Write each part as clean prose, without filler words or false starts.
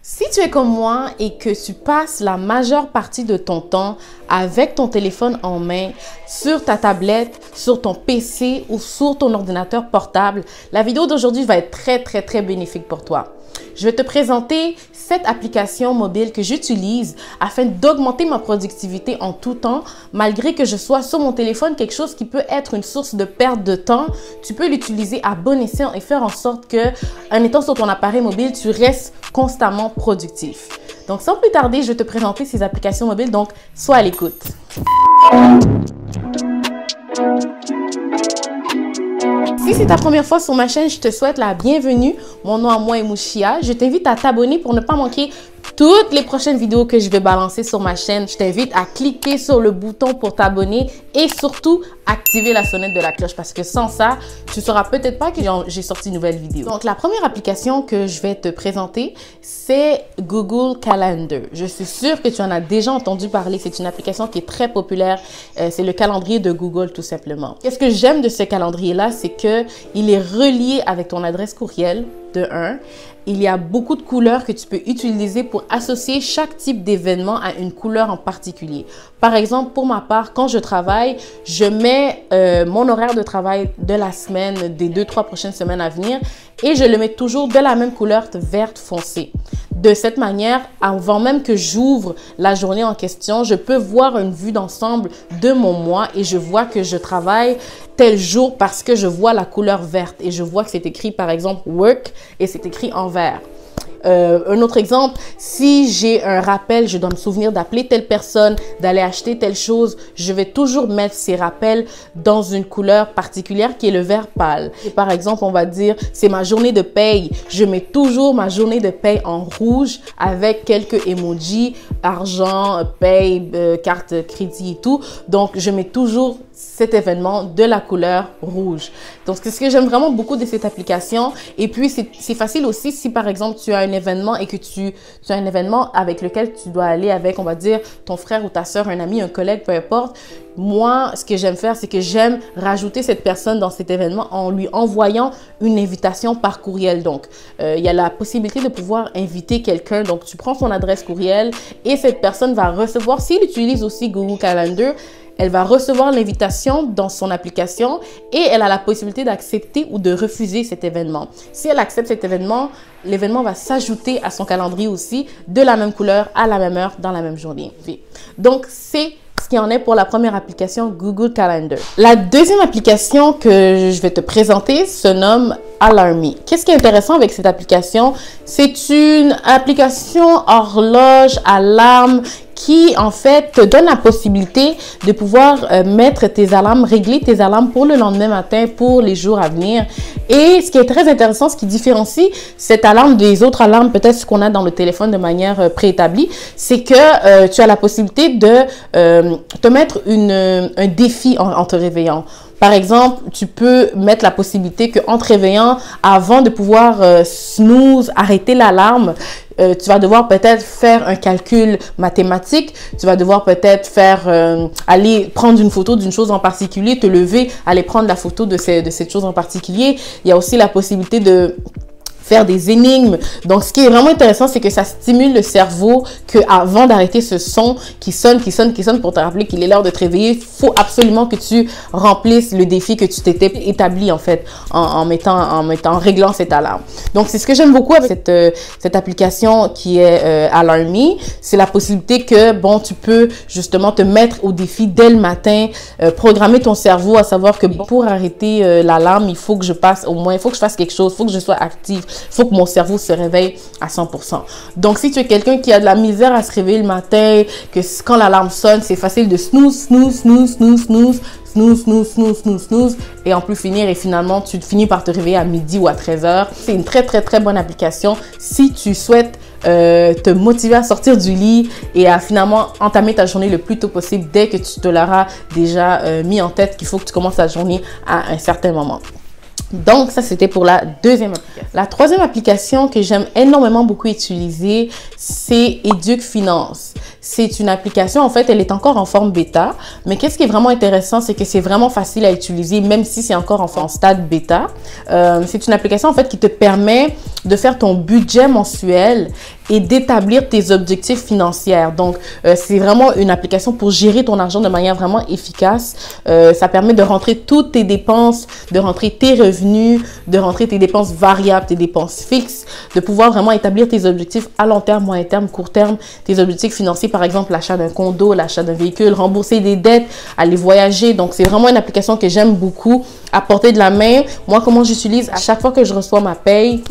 Si tu es comme moi et que tu passes la majeure partie de ton temps avec ton téléphone en main, sur ta tablette, sur ton PC ou sur ton ordinateur portable, la vidéo d'aujourd'hui va être très bénéfique pour toi. Je vais te présenter 7 applications mobiles que j'utilise afin d'augmenter ma productivité en tout temps, malgré que je sois sur mon téléphone, quelque chose qui peut être une source de perte de temps. Tu peux l'utiliser à bon escient et faire en sorte que, en étant sur ton appareil mobile, tu restes constamment productif. Donc, sans plus tarder, je vais te présenter ces applications mobiles, donc sois à l'écoute. Si c'est ta première fois sur ma chaîne, je te souhaite la bienvenue. Mon nom à moi est Mouchia. Je t'invite à t'abonner pour ne pas manquer toutes les prochaines vidéos que je vais balancer sur ma chaîne. Je t'invite à cliquer sur le bouton pour t'abonner et surtout activer la sonnette de la cloche parce que sans ça, tu ne sauras peut-être pas que j'ai sorti une nouvelle vidéo. Donc, la première application que je vais te présenter, c'est Google Calendar. Je suis sûre que tu en as déjà entendu parler. C'est une application qui est très populaire. C'est le calendrier de Google tout simplement. Qu'est-ce que j'aime de ce calendrier-là, c'est qu'il est relié avec ton adresse courriel de 1. Il y a beaucoup de couleurs que tu peux utiliser pour associer chaque type d'événement à une couleur en particulier. Par exemple, pour ma part, quand je travaille, je mets mon horaire de travail de la semaine, des 2-3 prochaines semaines à venir et je le mets toujours de la même couleur verte foncée. De cette manière, avant même que j'ouvre la journée en question, je peux voir une vue d'ensemble de mon mois et je vois que je travaille tel jour parce que je vois la couleur verte et je vois que c'est écrit par exemple « work » et c'est écrit en vert. Un autre exemple, si j'ai un rappel, je dois me souvenir d'appeler telle personne, d'aller acheter telle chose, je vais toujours mettre ces rappels dans une couleur particulière qui est le vert pâle. Et par exemple, on va dire, c'est ma journée de paye. Je mets toujours ma journée de paye en rouge avec quelques emojis, argent, paye, carte crédit et tout. Donc, je mets toujours cet événement de la couleur rouge. Donc, c'est ce que j'aime vraiment beaucoup de cette application. Et puis, c'est facile aussi si, par exemple, tu as un événement et que tu as un événement avec lequel tu dois aller avec, on va dire, ton frère ou ta soeur, un ami, un collègue, peu importe. Moi, ce que j'aime faire, c'est que j'aime rajouter cette personne dans cet événement en lui envoyant une invitation par courriel. Donc, il y a la possibilité de pouvoir inviter quelqu'un. Donc, tu prends son adresse courriel et cette personne va recevoir, s'il utilise aussi Google Calendar, elle va recevoir l'invitation dans son application et elle a la possibilité d'accepter ou de refuser cet événement. Si elle accepte cet événement, l'événement va s'ajouter à son calendrier aussi de la même couleur, à la même heure, dans la même journée. Donc, c'est ce qui en est pour la première application Google Calendar. La deuxième application que je vais te présenter se nomme Alarmy. Qu'est-ce qui est intéressant avec cette application? C'est une application horloge, alarme, qui en fait te donne la possibilité de pouvoir mettre tes alarmes, régler tes alarmes pour le lendemain matin, pour les jours à venir. Et ce qui est très intéressant, ce qui différencie cette alarme des autres alarmes, peut-être ce qu'on a dans le téléphone de manière préétablie, c'est que tu as la possibilité de te mettre un défi en te réveillant. Par exemple, tu peux mettre la possibilité qu'en te réveillant, avant de pouvoir snooze, arrêter l'alarme, tu vas devoir peut-être faire un calcul mathématique, tu vas devoir peut-être faire aller prendre une photo d'une chose en particulier, te lever, aller prendre la photo de cette chose en particulier. Il y a aussi la possibilité de faire des énigmes. Donc, ce qui est vraiment intéressant, c'est que ça stimule le cerveau que avant d'arrêter ce son qui sonne pour te rappeler qu'il est l'heure de te réveiller, il faut absolument que tu remplisses le défi que tu t'étais établi en fait en réglant cette alarme. Donc, c'est ce que j'aime beaucoup avec cette application qui est Alarmy. C'est la possibilité que, bon, tu peux justement te mettre au défi dès le matin, programmer ton cerveau à savoir que pour arrêter l'alarme, il faut que je passe au moins, il faut que je fasse quelque chose, il faut que je sois active. Il faut que mon cerveau se réveille à 100%. Donc, si tu es quelqu'un qui a de la misère à se réveiller le matin, que quand l'alarme sonne, c'est facile de snooze, et en plus finir et finalement, tu finis par te réveiller à midi ou à 13h. C'est une très bonne application si tu souhaites te motiver à sortir du lit et à finalement entamer ta journée le plus tôt possible dès que tu te l'auras déjà mis en tête qu'il faut que tu commences ta journée à un certain moment. Donc, ça, c'était pour la deuxième application. La troisième application que j'aime énormément beaucoup utiliser, c'est EducFinance. C'est une application, en fait, elle est encore en forme bêta. Mais qu'est-ce qui est vraiment intéressant, c'est que c'est vraiment facile à utiliser, même si c'est encore en stade bêta. C'est une application, en fait, qui te permet de faire ton budget mensuel et d'établir tes objectifs financiers. Donc, c'est vraiment une application pour gérer ton argent de manière vraiment efficace. Ça permet de rentrer toutes tes dépenses, de rentrer tes revenus, de rentrer tes dépenses variables, tes dépenses fixes, de pouvoir vraiment établir tes objectifs à long terme, moyen terme, court terme, tes objectifs financiers, par exemple l'achat d'un condo, l'achat d'un véhicule, rembourser des dettes, aller voyager. Donc, c'est vraiment une application que j'aime beaucoup, à portée de la main. Moi, comment j'utilise? À chaque fois que je reçois ma paye,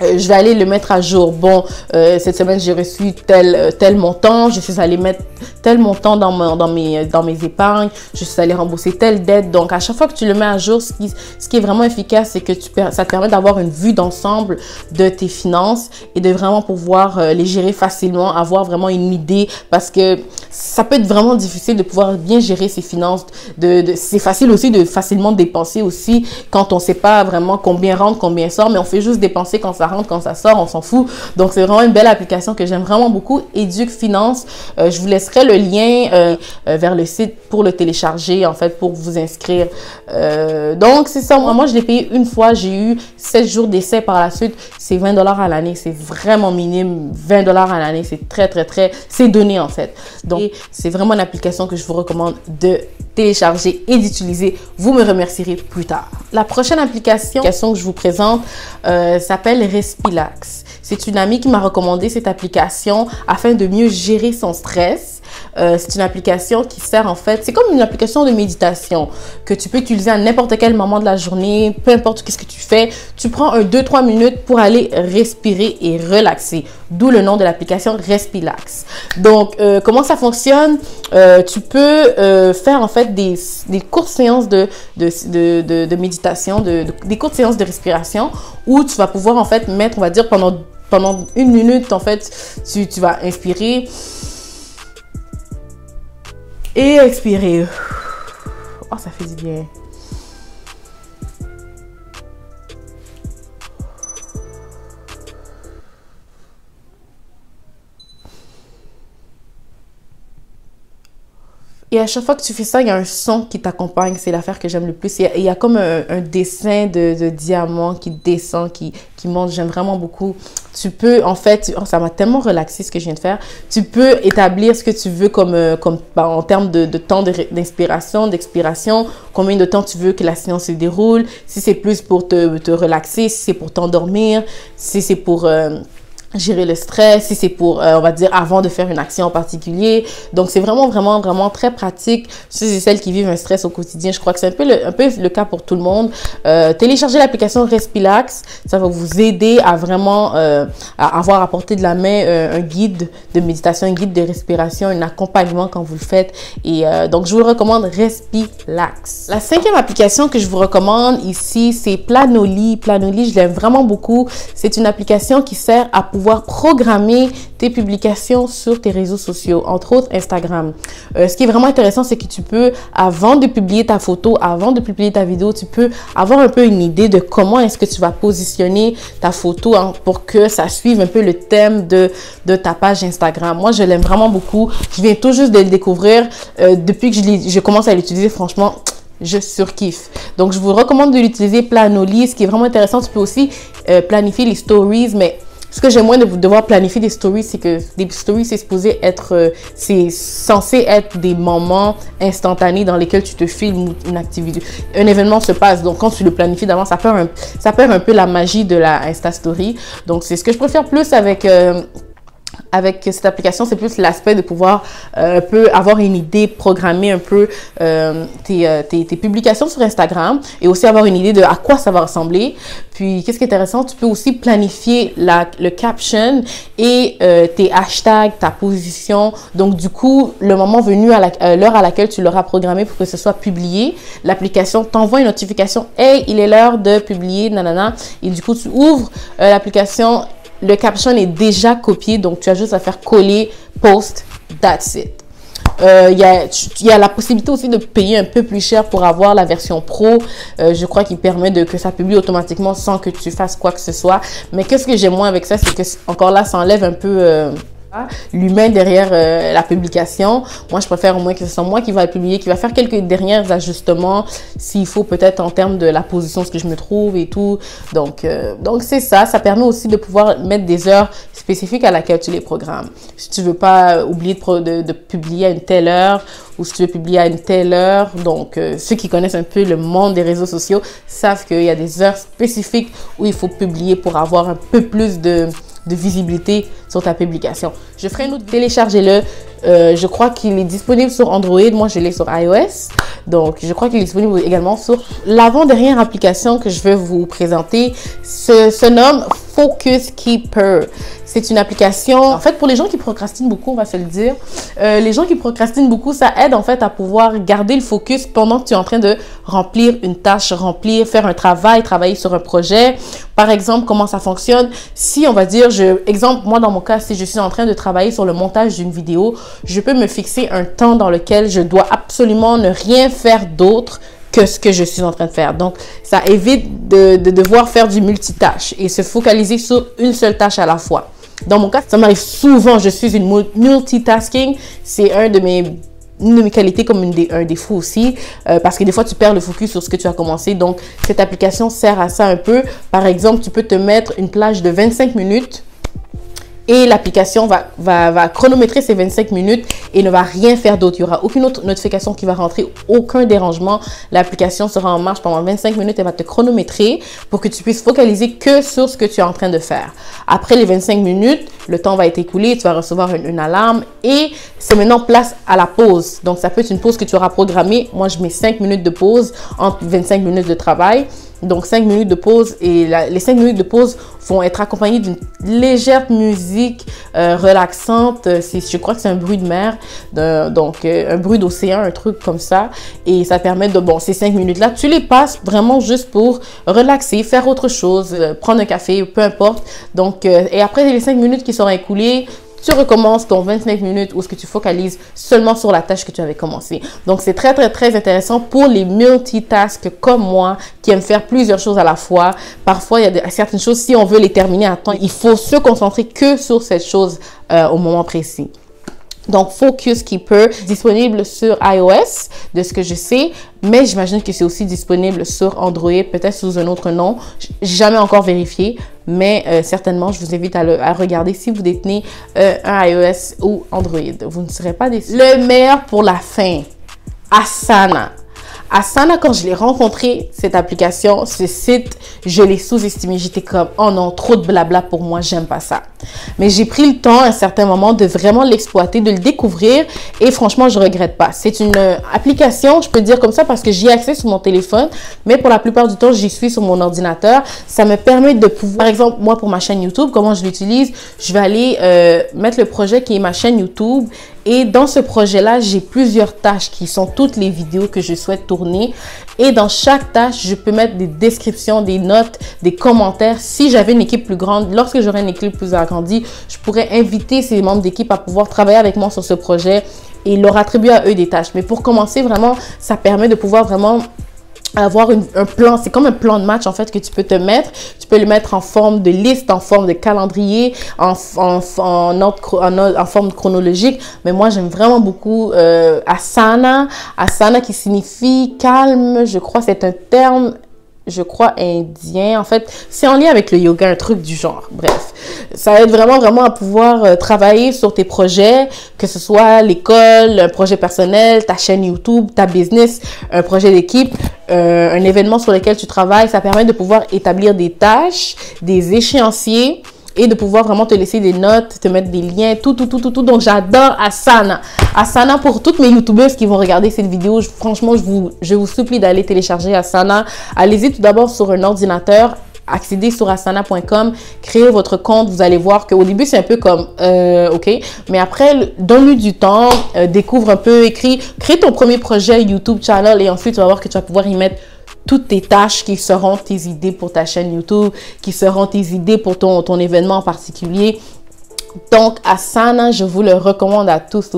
je vais aller le mettre à jour. Bon, cette semaine, j'ai reçu tel montant. Je suis allée mettre tel montant dans mes épargnes. Je suis allée rembourser telle dette. Donc, à chaque fois que tu le mets à jour, ce qui est vraiment efficace, c'est que ça te permet d'avoir une vue d'ensemble de tes finances et de vraiment pouvoir les gérer facilement, avoir vraiment une idée, parce que ça peut être vraiment difficile de pouvoir bien gérer ses finances. C'est facile aussi de facilement dépenser aussi quand on ne sait pas vraiment combien rentre, combien sort, mais on fait juste dépenser quand ça rentre, quand ça sort, on s'en fout. Donc, c'est vraiment une belle application que j'aime vraiment beaucoup, Educ Finance. Je vous laisserai le lien vers le site pour le télécharger, en fait, pour vous inscrire. Donc, c'est ça. Moi, je l'ai payé une fois. J'ai eu 7 jours d'essai par la suite. C'est 20 $ à l'année. C'est vraiment minime. 20 $ à l'année, c'est très, c'est donné, en fait. Donc, c'est vraiment une application que je vous recommande de télécharger et d'utiliser. Vous me remercierez plus tard. La prochaine application que je vous présente s'appelle Respilax. C'est une amie qui m'a recommandé cette application afin de mieux gérer son stress. C'est une application qui sert en fait, c'est comme une application de méditation que tu peux utiliser à n'importe quel moment de la journée, peu importe qu'est-ce que tu fais. Tu prends 2-3 minutes pour aller respirer et relaxer. D'où le nom de l'application Respilax. Donc, comment ça fonctionne? Tu peux faire en fait des courtes séances de méditation, des courtes séances de respiration où tu vas pouvoir en fait mettre, on va dire pendant 1 minute en fait, tu vas inspirer et expirer. Oh, ça fait du bien. Et à chaque fois que tu fais ça, il y a un son qui t'accompagne. C'est l'affaire que j'aime le plus. Il y a comme un dessin de diamant qui descend, qui monte. J'aime vraiment beaucoup. Tu peux, en fait, ça m'a tellement relaxé ce que je viens de faire. Tu peux établir ce que tu veux en termes de temps d'inspiration, d'expiration. Combien de temps tu veux que la séance se déroule. Si c'est plus pour te relaxer, si c'est pour t'endormir, si c'est pour gérer le stress, si c'est pour, on va dire, avant de faire une action en particulier. Donc, c'est vraiment très pratique. Ceux et celles qui vivent un stress au quotidien, je crois que c'est un peu le cas pour tout le monde. Téléchargez l'application Respilax. Ça va vous aider à vraiment à avoir à portée de la main un guide de méditation, un guide de respiration, un accompagnement quand vous le faites. Et donc, je vous recommande Respilax. La 5e application que je vous recommande ici, c'est Planoly. Planoly, je l'aime vraiment beaucoup. C'est une application qui sert à pouvoir programmer tes publications sur tes réseaux sociaux, entre autres Instagram. Ce qui est vraiment intéressant, c'est que tu peux, avant de publier ta photo, avant de publier ta vidéo, tu peux avoir un peu une idée de comment est-ce que tu vas positionner ta photo pour que ça suive un peu le thème de ta page Instagram. Moi, je l'aime vraiment beaucoup. Je viens tout juste de le découvrir. Depuis que je commence à l'utiliser, franchement, je surkiffe. Donc, je vous recommande de l'utiliser, Planoly. Ce qui est vraiment intéressant, tu peux aussi planifier les stories, mais ce que j'aime moins de devoir planifier des stories, c'est que des stories, c'est supposé être, c'est censé être des moments instantanés dans lesquels tu te filmes une activité. Un événement se passe, donc quand tu le planifies d'avance, ça perd un peu la magie de la Insta Story. Donc, c'est ce que je préfère plus avec cette application, c'est plus l'aspect de pouvoir avoir une idée, programmer un peu tes publications sur Instagram et aussi avoir une idée de à quoi ça va ressembler. Puis, qu'est-ce qui est intéressant, tu peux aussi planifier le caption et tes hashtags, ta position. Donc, du coup, le moment venu, l'heure à laquelle tu l'auras programmé pour que ce soit publié, l'application t'envoie une notification « Hey, il est l'heure de publier, nanana ». Et du coup, tu ouvres l'application. Le caption est déjà copié, donc tu as juste à faire coller, post, that's it. Il y a la possibilité aussi de payer un peu plus cher pour avoir la version pro. Je crois qu'il permet que ça publie automatiquement sans que tu fasses quoi que ce soit. Mais qu'est-ce que j'aime moins avec ça, c'est que encore là, ça enlève un peu l'humain derrière la publication. Moi, je préfère au moins que ce soit moi qui va le publier, qui va faire quelques derniers ajustements s'il faut, peut-être en termes de la position, ce que je me trouve et tout. Donc c'est ça. Ça permet aussi de pouvoir mettre des heures spécifiques à laquelle tu les programmes. Si tu veux pas oublier de publier à une telle heure ou si tu veux publier à une telle heure. Donc, ceux qui connaissent un peu le monde des réseaux sociaux savent qu'il y a des heures spécifiques où il faut publier pour avoir un peu plus de visibilité sur ta publication. Je ferai une autre, téléchargez-le. Je crois qu'il est disponible sur Android. Moi, je l'ai sur iOS. Donc, je crois qu'il est disponible également sur l'avant-dernière application que je vais vous présenter. Se nomme Focus Keeper. C'est une application, en fait, pour les gens qui procrastinent beaucoup, on va se le dire. Les gens qui procrastinent beaucoup, ça aide en fait à pouvoir garder le focus pendant que tu es en train de remplir une tâche, faire un travail, travailler sur un projet. Par exemple, comment ça fonctionne? Si on va dire, exemple, moi dans mon cas, si je suis en train de travailler sur le montage d'une vidéo, je peux me fixer un temps dans lequel je dois absolument ne rien faire d'autre que ce que je suis en train de faire. Donc, ça évite de devoir faire du multitâche et se focaliser sur une seule tâche à la fois. Dans mon cas, ça m'arrive souvent, je suis une multitasking. C'est une de mes qualités comme un défaut aussi, parce que des fois, tu perds le focus sur ce que tu as commencé. Donc, cette application sert à ça un peu. Par exemple, tu peux te mettre une plage de 25 minutes et l'application va chronométrer ces 25 minutes et ne va rien faire d'autre. Il n'y aura aucune autre notification qui va rentrer, aucun dérangement. L'application sera en marche pendant 25 minutes. Elle va te chronométrer pour que tu puisses focaliser que sur ce que tu es en train de faire. Après les 25 minutes, le temps va être écoulé, tu vas recevoir une alarme et c'est maintenant place à la pause. Donc, ça peut être une pause que tu auras programmée. Moi, je mets 5 minutes de pause entre 25 minutes de travail. Donc, 5 minutes de pause et les 5 minutes de pause vont être accompagnées d'une légère musique relaxante. Je crois que c'est un bruit de mer, un bruit d'océan, un truc comme ça. Et ça permet ces 5 minutes-là, tu les passes vraiment juste pour relaxer, faire autre chose, prendre un café, peu importe. Donc, et après les 5 minutes qui seront écoulées, tu recommences ton 25 minutes où est-ce que tu focalises seulement sur la tâche que tu avais commencé. Donc, c'est très, très, très intéressant pour les multitasks comme moi qui aiment faire plusieurs choses à la fois. Parfois, il y a certaines choses, si on veut les terminer à temps, il faut se concentrer que sur cette chose au moment précis. Donc, Focus Keeper, disponible sur iOS, de ce que je sais, mais j'imagine que c'est aussi disponible sur Android, peut-être sous un autre nom. J'ai jamais encore vérifié, mais certainement, je vous invite à regarder si vous détenez un iOS ou Android. Vous ne serez pas déçus. Le meilleur pour la fin, Asana. Asana, quand je l'ai rencontré, cette application, ce site, je l'ai sous-estimé. J'étais comme, oh non, trop de blabla pour moi, j'aime pas ça. Mais j'ai pris le temps à un certain moment de vraiment l'exploiter, de le découvrir et franchement, je regrette pas. C'est une application, je peux dire comme ça parce que j'y ai accès sur mon téléphone, mais pour la plupart du temps, j'y suis sur mon ordinateur. Ça me permet de pouvoir, par exemple, moi pour ma chaîne YouTube, comment je l'utilise, je vais aller mettre le projet qui est ma chaîne YouTube. Et dans ce projet-là, j'ai plusieurs tâches qui sont toutes les vidéos que je souhaite tourner. Et dans chaque tâche, je peux mettre des descriptions, des notes, des commentaires. Si j'avais une équipe plus grande, lorsque j'aurais une équipe plus agrandie, je pourrais inviter ces membres d'équipe à pouvoir travailler avec moi sur ce projet et leur attribuer à eux des tâches. Mais pour commencer, vraiment, ça permet de pouvoir vraiment avoir un plan, c'est comme un plan de match en fait que tu peux te mettre. Tu peux le mettre en forme de liste, en forme de calendrier, en forme chronologique. Mais moi, j'aime vraiment beaucoup Asana. Asana qui signifie calme, je crois, c'est un terme, je crois, indien. En fait, c'est en lien avec le yoga, un truc du genre. Bref, ça aide vraiment à pouvoir travailler sur tes projets, que ce soit l'école, un projet personnel, ta chaîne YouTube, ta business, un projet d'équipe, un événement sur lequel tu travailles. Ça permet de pouvoir établir des tâches, des échéanciers et de pouvoir vraiment te laisser des notes, te mettre des liens, tout. Donc, j'adore Asana. Asana, pour toutes mes YouTubeuses qui vont regarder cette vidéo, franchement, je vous supplie d'aller télécharger Asana. Allez-y tout d'abord sur un ordinateur, accédez sur asana.com, créez votre compte. Vous allez voir qu'au début, c'est un peu comme, OK. Mais après, donne-lui du temps, découvre un peu, crée ton premier projet YouTube channel et ensuite, tu vas voir que tu vas pouvoir y mettre toutes tes tâches qui seront tes idées pour ta chaîne YouTube, qui seront tes idées pour ton événement en particulier. Donc, Asana, je vous le recommande à tous.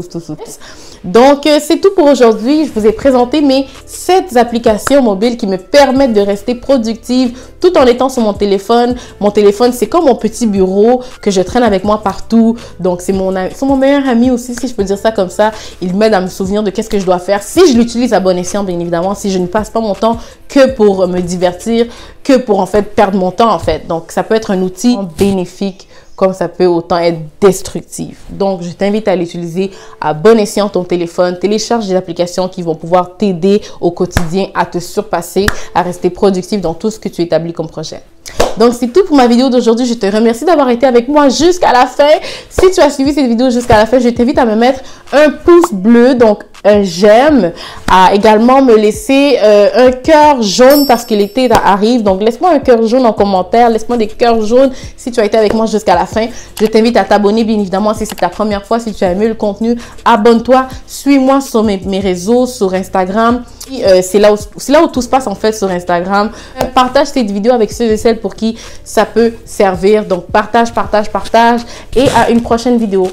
Donc, c'est tout pour aujourd'hui. Je vous ai présenté mes 7 applications mobiles qui me permettent de rester productive tout en étant sur mon téléphone. Mon téléphone, c'est comme mon petit bureau que je traîne avec moi partout. Donc, c'est mon meilleur ami aussi, si je peux dire ça comme ça. Il m'aide à me souvenir de qu'est-ce que je dois faire. Si je l'utilise à bon escient, bien évidemment, si je ne passe pas mon temps que pour me divertir, que pour en fait perdre mon temps en fait. Donc, ça peut être un outil bénéfique comme ça peut autant être destructif. Donc, je t'invite à l'utiliser à bon escient ton téléphone. Télécharge des applications qui vont pouvoir t'aider au quotidien à te surpasser, à rester productif dans tout ce que tu établis comme projet. Donc, c'est tout pour ma vidéo d'aujourd'hui. Je te remercie d'avoir été avec moi jusqu'à la fin. Si tu as suivi cette vidéo jusqu'à la fin, je t'invite à me mettre un pouce bleu, donc un j'aime, à également me laisser un cœur jaune parce que l'été arrive. Donc, laisse-moi un cœur jaune en commentaire. Laisse-moi des cœurs jaunes si tu as été avec moi jusqu'à la fin. Je t'invite à t'abonner, bien évidemment, si c'est ta première fois. Si tu as aimé le contenu, abonne-toi. Suis-moi sur mes réseaux, sur Instagram. C'est là où tout se passe en fait sur Instagram. Partage cette vidéo avec ceux et celles pour qui ça peut servir. Donc, partage, partage, partage. Et à une prochaine vidéo.